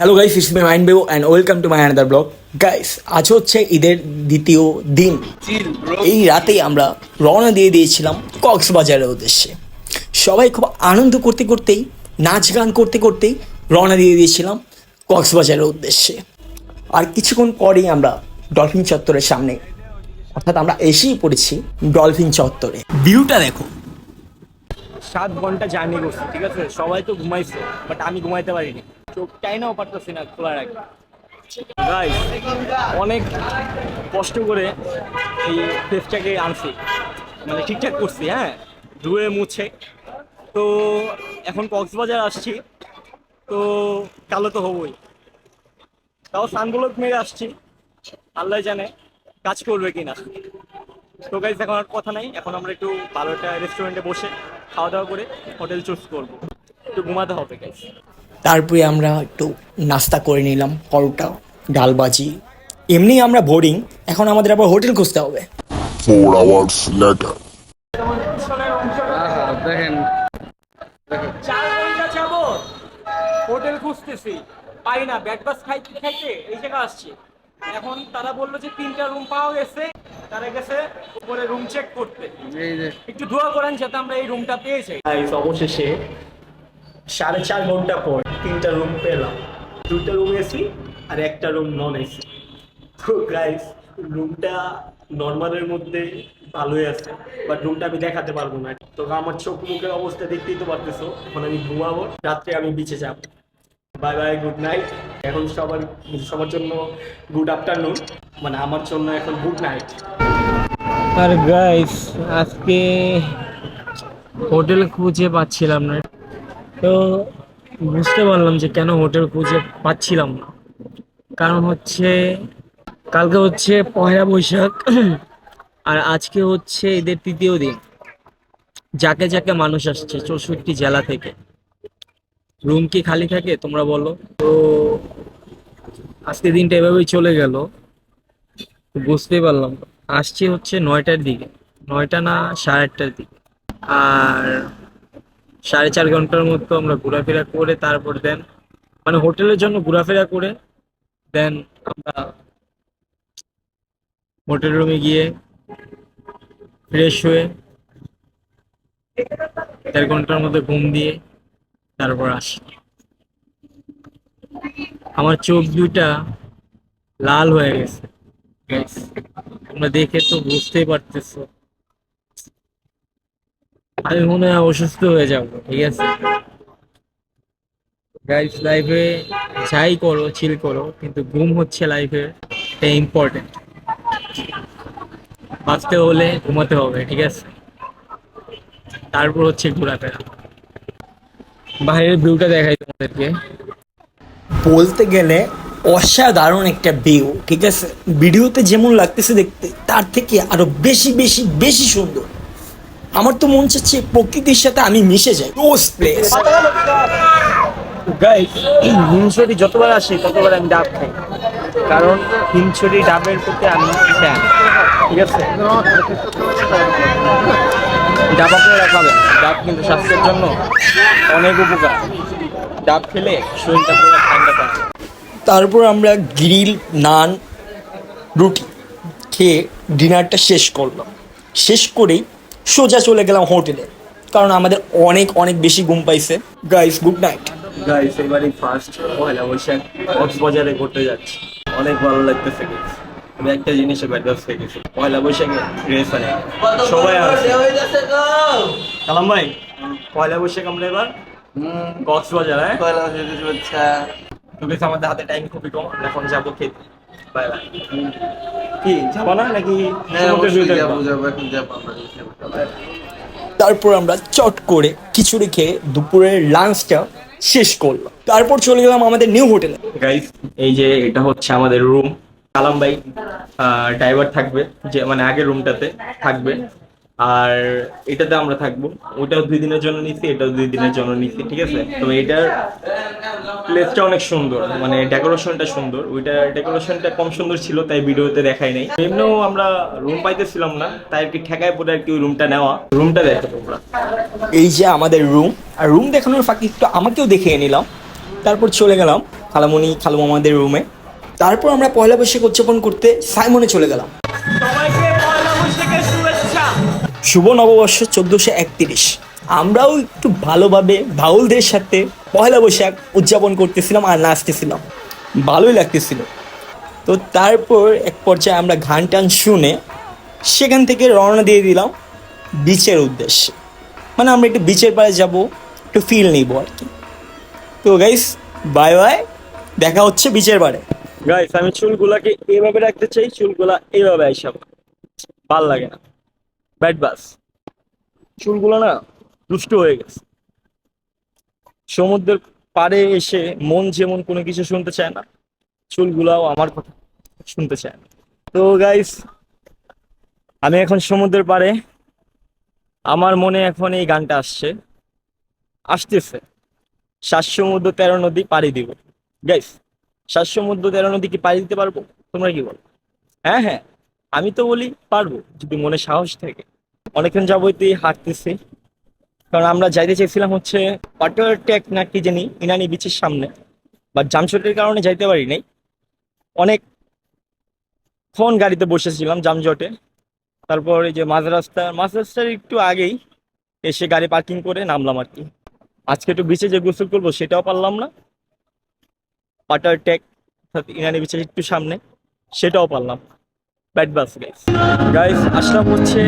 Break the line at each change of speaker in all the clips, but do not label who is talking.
Hello guys, it's my mind বেও and welcome to my another blog. Guys, আজ হচ্ছে ঈদের দ্বিতীয় দিন। এই রাতেই আমরা রওনা দিয়ে দিয়েছিলাম কক্সবাজারের উদ্দেশ্যে। সবাই খুব আনন্দ করতে করতেই, নাচ গান করতে করতেই রওনা দিয়ে দিয়েছিলাম কক্সবাজারের উদ্দেশ্যে। আর কিছুক্ষণ পরেই আমরা ডলফিন চত্বরের সামনে, অর্থাৎ আমরা এসেই পড়েছি ডলফিন চত্বরে। ভিউটা দেখো। 7 ঘন্টা জার্নি করছি, ঠিক আছে? সবাই তো ঘুমাইছে, বাট আমি ঘুমাইতে পারিনি, চোখটাই নাও পারতেছি না খোলার আগে। গাইস, অনেক কষ্ট করে এই ফেসটাকে আনছি, মানে ঠিকঠাক করছি, হ্যাঁ, ধুয়ে মুছে। তো এখন কক্সবাজার আসছি, তো কালো তো হবই, তাও সানগুলো মেরে আসছি, আল্লাহ জানে কাজ করবে কিনা। তো গাইস, এখন আর কথা নাই, এখন আমরা একটু ভালো একটা রেস্টুরেন্টে বসে খাওয়া দাওয়া করে হোটেল চুজ করবো, একটু ঘুমাতে হবে গাইস। তারপরে আমরা একটু নাস্তা করে নিলাম, পরোটা, ডালবাজি। এমনি আমরা বোরিং, এখন আমাদের আবার হোটেল খুঁজতে হবে।
4 hours later.
দেখেন
4 ঘন্টা যাবত হোটেল খুঁজতেছি, পাই না। ব্যাট বাস খাইতে খাইতে এই জায়গা আসছি। এখন তারা বললো যে 3টা রুম পাওয়া গেছে, তারা গেছে উপরে রুম চেক করতে।
এই যে
একটু দোয়া করেন যাতে আমরা এই রুমটা পেয়ে যাই। অবশেষে 4.5 ঘন্টা পর 3টা রুম পেলাম। 2টা রুম এসি আর একটা রুম নন এসি। তো গাইস, রুমটা নর্মালের মধ্যে ভালোই আছে, বাট রুমটা আমি দেখাতে পারবো না। তো আমার চোখ মুখের অবস্থা দেখতেই তো পারতেছো। এখন আমি ঘুমাবো, রাত্রে আমি বিচে যাবো। Bye bye, good night. এখন সবার জন্য গুড আফটারনুন, মানে আমার জন্য এখন গুড নাইট।
আর গাইস, আজকে হোটেল খুঁজে পাচ্ছিলাম না, তো বুঝতে পারলাম যে কেন হোটেল খুঁজে পাচ্ছিলাম না। কারণ হচ্ছে কালকে হচ্ছে পয়লা বৈশাখ আর আজকে হচ্ছে ঈদের তৃতীয় দিন। যাকে যাকে মানুষ আসছে 64 জেলা থেকে। রুম কি খালি থাকে তোমরা বলো? তো আজকে দিনটা এভাবেই চলে গেল। তো বুঝতেই পারলাম না। আসছি হচ্ছে 9টার দিকে, 9টা না 8:30টার দিকে। আর 4.5 ঘন্টার মতো আমরা ঘোরাফেরা করে তারপর দেন, মানে হোটেলের জন্য ঘোরাফেরা করে দেন আমরা হোটেল রুমে গিয়ে ফ্রেশ হয়ে 1.5 ঘন্টার মধ্যে ঘুম দিয়ে তারপর আসি। আমার চোখ দুইটা লাল হয়ে গেছে guys। তোমরা দেখে তো বুঝতেই পারতেছো, আমি মনে হয় অসুস্থ হয়ে যাবো, ঠিক আছে? গাইস, লাইফে যাই করো, চিল করো, কিন্তু ঘুম হচ্ছে লাইফে একটা ইম্পর্টেন্ট। বাঁচতে হলে ঘুমাতে হবে, ঠিক আছে? তারপর হচ্ছে ঘোরাফেরা। বাইরের ভিউটা দেখাই তোমাদেরকে।
বলতে গেলে অসাধারণ একটা ভিউ, ঠিক আছে? ভিডিওতে যেমন লাগতেছে দেখতে, তার থেকে আরো বেশি বেশি বেশি সুন্দর। আমার তো মন চাচ্ছে প্রকৃতির সাথে আমি মিশে যাই। রোজ প্লেস। গাইস, হিমছড়ি যতবার আসি ততবার আমি ডাব খাই, কারণ হিমছড়ি ডাবের প্রতি আমি ফ্যান, ঠিক আছে? ডাব আপনারা খাবেন, ডাব কিন্তু স্বাস্থ্যের জন্য অনেক উপকার। ডাব খেলে শরীরটা পুরো ঠান্ডা থাকে। তারপর আমরা গ্রিল, নান, রুটি খেয়ে ডিনারটা শেষ করলাম। শেষ করেই সোজা চলে গেলাম হোটেলে, কারণ আমাদের অনেক অনেক বেশি ঘুম পাইছে। Guys, good night. গাইস, এবারই ফার্স্ট পয়লা বৈশাখ কক্সবাজারে ঘুরতে যাচ্ছি, অনেক ভালো লাগতেছে। আমি একটা জিনিসে ব্যাডভাস হয়ে গেছি, পয়লা বৈশাখে ড্রেস আনে সবাই আছে। কালাম ভাই, পয়লা বৈশাখ আমরা এবার কক্সবাজার, হ্যাঁ? তো বেশ, আমাদের হাতে টাইম খুবই কম, এখন যাবো খেতে। Bye bye. কি যাবো না নাকি? তারপর আমরা চট করে খিচুড়ি খেয়ে দুপুরের লাঞ্চটা শেষ করলাম। তারপর চলে গেলাম আমাদের নিউ হোটেলে। গাইস, এই যে এটা হচ্ছে আমাদের রুম। কালাম ভাই ড্রাইভার থাকবে, যে মানে আগের রুমটাতে থাকবে, আর এটাতে আমরা থাকবো। ওটাও 2 দিনের জন্য নিচ্ছি, এটাও 2 দিনের জন্য নিচ্ছি, ঠিক আছে? তো এটার প্লেসটা অনেক সুন্দর, মানে ডেকোরেশনটা সুন্দর। ওইটা ডেকোরেশনটা কম সুন্দর ছিল, তাই ভিডিওতে দেখাই নাই। এমনিও আমরা রুম পাইতেছিলাম না, তাই আর কি ঠেকায় পড়ে আর কি ওই রুমটা নেওয়া। রুমটা দেখো তোমরা। এই যে আমাদের রুম, আর রুম দেখানোর ফাঁকে একটু আমাকেও দেখিয়ে নিলাম। তারপর চলে গেলাম খালামণি খালু মামাদের রুমে। তারপর আমরা পয়লা বৈশাখ উদযাপন করতে সাইমনে চলে গেলাম। শুভ নববর্ষ 1431। আমরাও একটু ভালোভাবে বাউলদের সাথে পয়লা বৈশাখ উদযাপন করতেছিলাম আর নাচতেছিলাম, ভালোই লাগতেছিল। তো তারপর এক পর্যায়ে আমরা গান টান শুনে সেখান থেকে রওনা দিয়ে দিলাম বিচের উদ্দেশ্যে। মানে আমরা একটু বিচের পাড়ে যাব, একটু ফিল নিব আর কি। তো গাইস বাই বাই, দেখা হচ্ছে বিচের পাড়ে।
গাইস আমি চুলগুলাকে এইভাবে রাখতে চাই, চুলগুলা এইভাবে আইসা ভাল লাগে না, ব্যাড বাস। চুলগুলো না দুষ্ট হয়ে গেছে। সমুদ্রের পাড়ে এসে মন যেমন কোনো কিছু শুনতে চায় না, চুলগুলাও আমার কথা শুনতে চায় না। তো গাইস আমি এখন সমুদ্রের পাড়ে, আমার মনে এখন এই গানটা আসতেছে 7 সমুদ্র 13 নদী পাড়ি দিব। গাইস 7 সমুদ্র 13 নদী কি পাড়ি দিতে পারবো? তোমরা কি বলো? হ্যাঁ হ্যাঁ, আমি তো বলি পারবো যদি মনে সাহস থাকে। অনেকক্ষণ যাবতীয় হাঁটতেছি, কারণ আমরা যাইতে চাইছিলাম হচ্ছে ওয়াটার ট্যাক না কি জানি ইনানি বিচের সামনে, বাট যানজটের কারণে যাইতে পারি নাই। অনেক ক্ষণ গাড়িতে বসেছিলাম যানজটে। তারপর এই যে মাঝ রাস্তার একটু আগেই এসে গাড়ি পার্কিং করে নামলাম আর কি। আজকে একটু বিচে যে গোসল করবো সেটাও পারলাম না, ওয়াটার ট্যাক ইনানি বিচের একটু সামনে সেটাও পারলাম। ব্যাড বাস গাইস। গাইস আসলাম হচ্ছে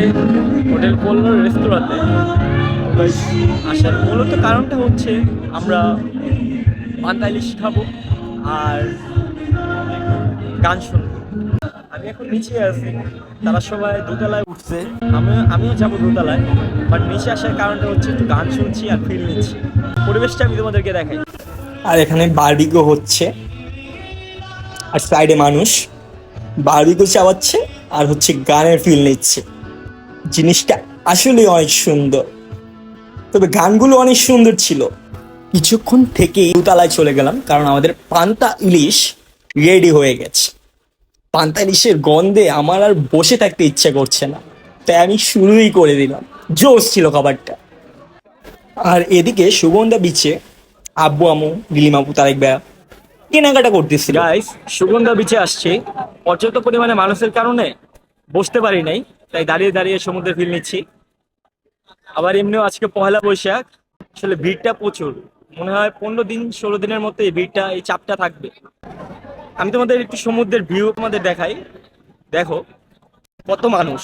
হোটেল কল্লোর রেস্তোরাঁতে। আসার মূলত কারণটা হচ্ছে আমরা পান্তা ইলিশ খাবো আর গান শুনবো। আমি এখন নিচে আছি, তারা সবাই দোতলায় উঠছে, আমিও যাবো দোতলায়। বাট নিচে আসার কারণটা হচ্ছে একটু গান শুনছি আর ফিল নিচ্ছি। পরিবেশটা আমি তোমাদেরকে দেখাই।
আর এখানে বারবিকিউ হচ্ছে আর সাইডে মানুষ বারবিকিউ চাবাচ্ছে আর হচ্ছে গানের ফিল নিচ্ছে। জিনিসটা আসলে অনেক সুন্দর, তবে গানগুলো অনেক সুন্দর ছিল। কিছুক্ষণ থেকেই দোতলায় চলে গেলাম, কারণ আমাদের পান্তা ইলিশ রেডি হয়ে গেছে। পান্তা ইলিশের গন্ধে আমার আর বসে থাকতে ইচ্ছে করছে না, তাই আমি শুরুই করে দিলাম। জোশ ছিল খাবারটা। আর এদিকে সুগন্ধা বিচে আব্বু আমু নীলিমাপু তারেক ভাইয়া কেনাকাটা করতেছিল।
গাইস সুগন্ধা বিচে আসছি, পর্যাপ্ত পরিমাণে মানুষের কারণে বসতে পারি নাই, তাই দাঁড়িয়ে দাঁড়িয়ে সমুদ্রে ফিল নিচ্ছি। আবার এমনিও আজকে পহেলা বৈশাখ, আসলে ভিড়টা প্রচুর। মনে হয় 15 দিন 16 দিনের মতো এই ভিড়টা, এই চাপটা থাকবে। আমি তোমাদের একটু সমুদ্রের ভিউ তোমাদের দেখাই, দেখো কত মানুষ।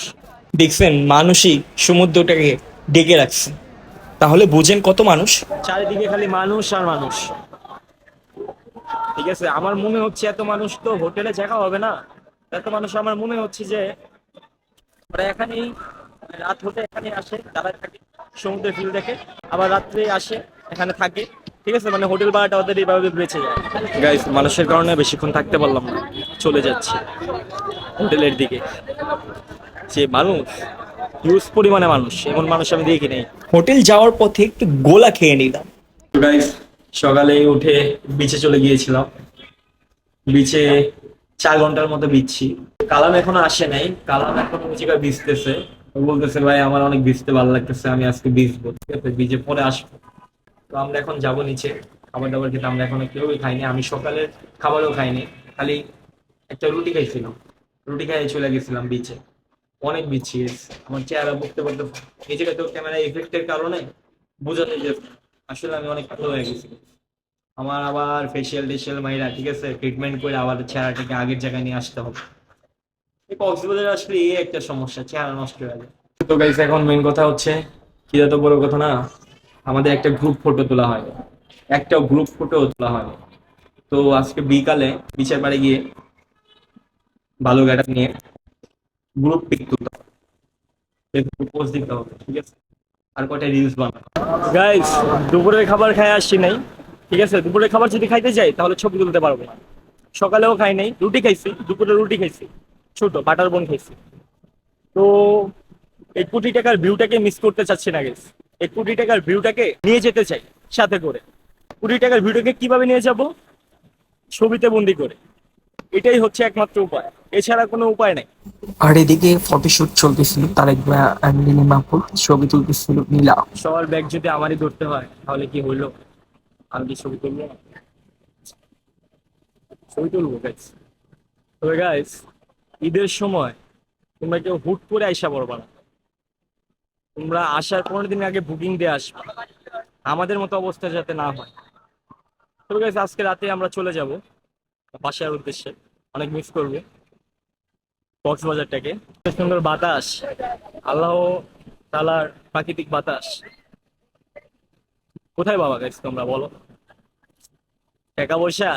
দেখছেন, মানুষই সমুদ্রটাকে ডেকে রাখছে, তাহলে বুঝেন কত মানুষ।
চারিদিকে খালি মানুষ আর মানুষ। ঠিক আছে, আমার মনে হচ্ছে এত মানুষ তো হোটেলে জায়গা হবে না। এত মানুষ আমার মনে হচ্ছে যে ওরা এখানেই রাত হতে এখানে আসে, তারা থাকে সমুদ্রের ফিল দেখে, আবার রাত্রে আসে এখানে থাকে। ঠিক আছে, মানে হোটেল ভাড়াটা ওদের এইভাবে বেঁচে যায়। গাইস মানুষের কারণে বেশিক্ষণ থাকতে পারলাম না, চলে যাচ্ছি হোটেলের দিকে। যে মানুষ, হিউজ পরিমাণে মানুষ, এমন মানুষ আমি দেখি নাই।
হোটেল যাওয়ার পথে একটু গোলা খেয়ে নিলাম।
গাইস সকালে উঠে বিচে চলে গিয়েছিলাম। বিচে 4 ঘন্টার মতো ভিজছি। কালাম এখনো আসে নাই, কালাম এখন ওই জায়গায় ভিজতেছে। ও বলতেছে ভাই আমার অনেক ভিজতে ভালো লাগতেছে, আমি আজকে ভিজবো। ঠিক আছে, ভিজে পরে আসবো। তো আমরা এখন যাবো নিচে খাবার দাবার খেতে। আমরা এখনো কেউই খাইনি, আমি সকালের খাবারও খাইনি, খালি একটা রুটি খাইছিলাম। রুটি খাইয়ে চলে গেছিলাম বিচে। অনেক বিচ্ছি আমার চেহারা বুঝতে পারতে, এই জায়গায় তো ক্যামেরা ইফেক্টের কারণে বোঝাতে যে আসলে আমি অনেক ভালো হয়ে গেছি। আমার আবার ফেসিয়াল টেসিয়াল মাইরা, ঠিক আছে, ট্রিটমেন্ট করে আবার চেহারাটাকে আগের জায়গায় নিয়ে আসতে হবে। এই কক্সবাজারে আসলে এই একটা সমস্যা, চেহারা নষ্ট হয়ে যায়। তো গাইস এখন মেইন কথা হচ্ছে, কি এত বড় কথা না, আমাদের একটা গ্রুপ ফটো তোলা হয়, একটা গ্রুপ ফটো তোলা হয়। তো আজকে বিকালে বিচের বাড়ি গিয়ে ভালো গাড়ি নিয়ে গ্রুপ পিক তুলতে হবে, পোস্ট দিতে হবে। ঠিক আছে, আর কয়টা রিলস বানাবো। গাইস দুপুরের খাবার খাই আসছি নাই। ঠিক আছে, দুপুরের খাবার যদি খাইতে যাই তাহলে ছবি তুলতে পারবো না। সকালেও খাই নাই, রুটি খাইছি, দুপুরে রুটি খাইছি, ছোট বাটার বোন খাইছি। তো 1 কোটি টাকার ভিউটাকে মিস করতে চাচ্ছি না গাইস। 1 কোটি টাকার ভিউটাকে নিয়ে যেতে চাই সাথে করে। কোটি টাকার ভিউটাকে কিভাবে নিয়ে যাব? ছবিতে বন্দি করে। এটাই হচ্ছে একমাত্র উপায়, এছাড়া কোনো উপায় নাই।
আর এদিকে ফটোশুট চলতেছিল, তারেক ভাইয়া আর নীলিমাপুর ছবি তুলতেছিল নীলা।
সবার ব্যাগ যদি আমারই ধরতে হয় তাহলে কি হইলো? আমি কি ছবি তুলবো না? ছবি তুলবো গাইস। তবে গাইস, ঈদের সময় তোমরা কেউ হুট করে আইসা পড়বা না। তোমরা আসার 15 দিন আগে বুকিং দিয়ে আসবে, আমাদের মতো অবস্থা যাতে না হয়। তবে গাইস, আজকে রাতে আমরা চলে যাব বাসার উদ্দেশ্যে। অনেক মিস করবো কক্সবাজারটাকে। সুন্দর বাতাস, আল্লাহ তাআলার প্রাকৃতিক বাতাস। কোথায় বাবা গাইস তোমরা বলো? টাকা পয়সা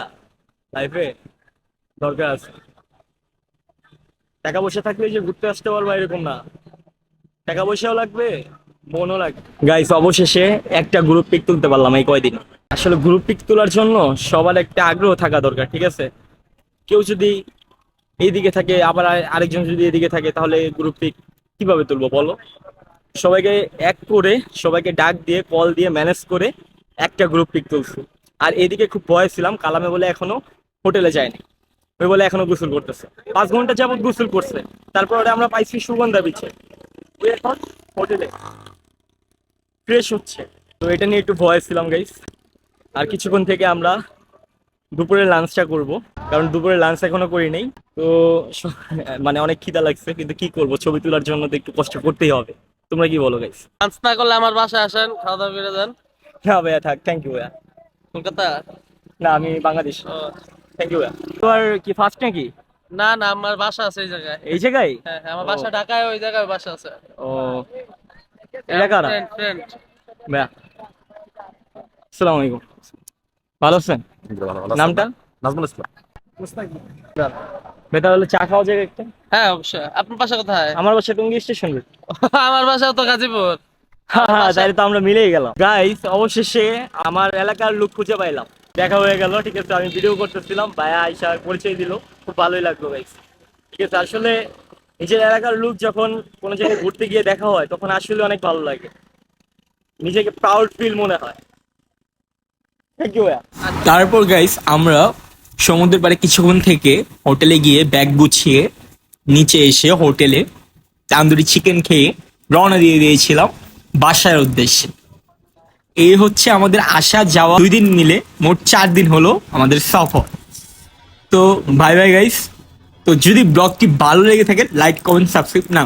লাইফে দরকার আছে। টাকা পয়সা থাকলে যে ঘুরতে আসতে পারবা এরকম না, টাকা পয়সাও লাগবে, মনও লাগবে। গাইস, অবশেষে একটা গ্রুপ পিক তুলতে পারলাম এই কয়দিন। আসলে গ্রুপ পিক তোলার জন্য সবার একটা আগ্রহ থাকা দরকার, ঠিক আছে? কেউ যদি এইদিকে থাকে আবার আরেকজন যদি এদিকে থাকে, তাহলে গ্রুপ পিক কিভাবে তুলবো বলো? সবাইকে এক করে, সবাইকে ডাক দিয়ে কল দিয়ে ম্যানেজ করে একটা গ্রুপ পিক তুলছি। আর এদিকে খুব ভয় ছিলাম, কালামে বলে এখনো হোটেলে যায়নি, ওই বলে এখনো গোসল করতেছে। 5 ঘন্টা যাবত গোসল করছে, তারপর ওটা আমরা পাইছি সুগন্ধা বিচে, ওই এখন হোটেলে ফ্রেশ হচ্ছে। তো এটা নিয়ে একটু ভয় ছিলাম গাইস। আর কিছুক্ষণ থেকে আমরা দুপুরের লাঞ্চটা করব, কারণ দুপুরের লাঞ্চ এখনো করি নাই। তো মানে অনেক খিদা লাগছে, কিন্তু কি করব, ছবি তোলার জন্য তো একটু কষ্ট করতেই হবে। তোমরা কি বলো গাইস?
লাঞ্চ না করলে আমার বাসায় আসেন, খাওয়া দাওয়া করে যান।
হ্যাঁ ভাইয়া, থাক, থ্যাংক ইউ ভাইয়া।
কলকাতা?
না, আমি বাংলাদেশ।
ও,
থ্যাংক ইউ ভাইয়া। তোমার কি ফার্স্ট নাকি
না না, আমার বাসা আছে এই জায়গায়।
এই জায়গায়?
হ্যাঁ হ্যাঁ, আমার বাসা ঢাকায়, ওই জায়গায় বাসা আছে।
ও, এটা কারা?
Friend friend.
ভাইয়া আসসালামু আলাইকুম, ভালো আছেন? নামটা?
নাজমুল ইসলাম।
বেটা হলো চা খাওয়া যায় একটা?
হ্যাঁ অবশ্যই। আপনার বাসা কোথায়?
আমার বাসা টঙ্গী স্টেশন।
আমার বাসা তো গাজীপুর।
হ্যাঁ, তাহলে তো আমরা মিলেই গেলাম গাইস। অবশেষে আমার এলাকার লোক খুঁজে পাইলাম, দেখা হয়ে গেল। ঠিক আছে, আমি ভিডিও করতেছিলাম, ভাইয়া আইসা পরিচয় দিল, খুব ভালোই লাগলো গাইস। ঠিক আছে, আসলে নিজের এলাকার লোক যখন কোনো জায়গায় ঘুরতে গিয়ে দেখা হয়, তখন আসলে অনেক ভালো লাগে, নিজেকে প্রাউড ফিল মনে হয়। থ্যাংক ইউ ভাইয়া।
তারপর গাইস আমরা সমুদ্রের পাড়ে কিছুক্ষণ থেকে হোটেলে গিয়ে ব্যাগ গুছিয়ে নিচে এসে হোটেলে তান্দুরি চিকেন খেয়ে রওনা দিয়ে দিয়েছিলাম বাসার উদ্দেশ্যে। এই হচ্ছে আমাদের আসা যাওয়া 2 দিন মিলে মোট 4 দিন হলো আমাদের সফর। তো বাই বাই গাইস। তো যদি ব্লগটি ভালো লেগে থাকে, লাইক কমেন্ট সাবস্ক্রাইব না